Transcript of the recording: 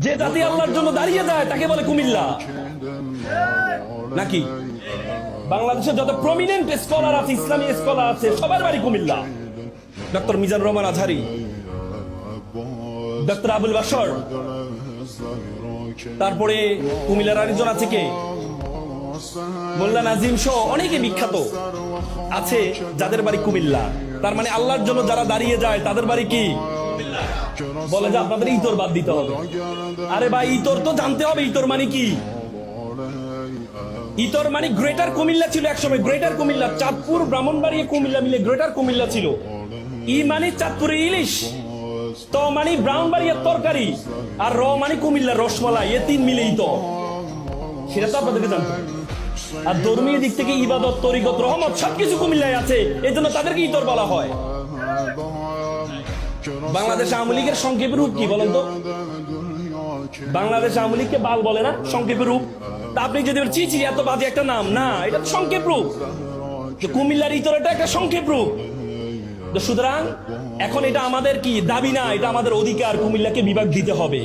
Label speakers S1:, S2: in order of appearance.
S1: যে জাতি আল্লাহর জন্য দাঁড়িয়ে যায় তাকে বলে কুমিল্লা নাকি? বাংলাদেশের যত প্রমিনেন্ট স্কলার আছে, ইসলামী স্কলার আছে, সবার বাড়ি কুমিল্লা। ডক্টর মিজানুর রহমান আজহারি, ডক্টর আবুল বাশর, তারপরে কুমিল্লার আরেকজন আছে কে, মোল্লা নাজিম সহ অনেকে বিখ্যাত আছে যাদের বাড়ি কুমিল্লা। তার মানে আল্লাহর জন্য যারা দাঁড়িয়ে যায় তাদের বাড়ি কি? বলে যে আপনাদের ইতর বাদ দিতে হবে। আরে ভাই, ইতর তো জানতে হবে ইতর মানে কি। ইতর মানে গ্রেটার কুমিল্লা ছিল একসময়, গ্রেটার কুমিল্লা, চাঁদপুর, ব্রাহ্মণবাড়িয়া, কুমিল্লা মিলে গ্রেটার কুমিল্লা ছিল। ই মানে চাঁদপুরের ইলিশ, ত মানে ব্রাহ্মণবাড়িয়ার তরকারি, আর র মানে কুমিল্লার রসমালাই, এ তিন মিলেই তো। সেটা তো আপনাদেরকে জানতে হবে। আর ধর্মীয় দিক থেকে ইবাদত, তরিকত, রহমত সবকিছু কুমিল্লায় আছে, এই জন্য তাদেরকে ইতর বলা হয়। বাংলাদেশ আওয়ামী লীগের সংক্ষেপে রূপ কি বলেন তো? বাংলাদেশ আওয়ামী লীগকে বাল বলে না, সংক্ষেপে রূপ। তা আপনি যদি চিচি এত বাজে একটা নাম না, এটা সংক্ষেপ রূপ। কুমিল্লার ইতর এটা একটা সংক্ষেপ রূপ। সুতরাং এখন এটা আমাদের কি দাবি না, এটা আমাদের অধিকার, কুমিল্লাকে বিভাগ দিতে হবে।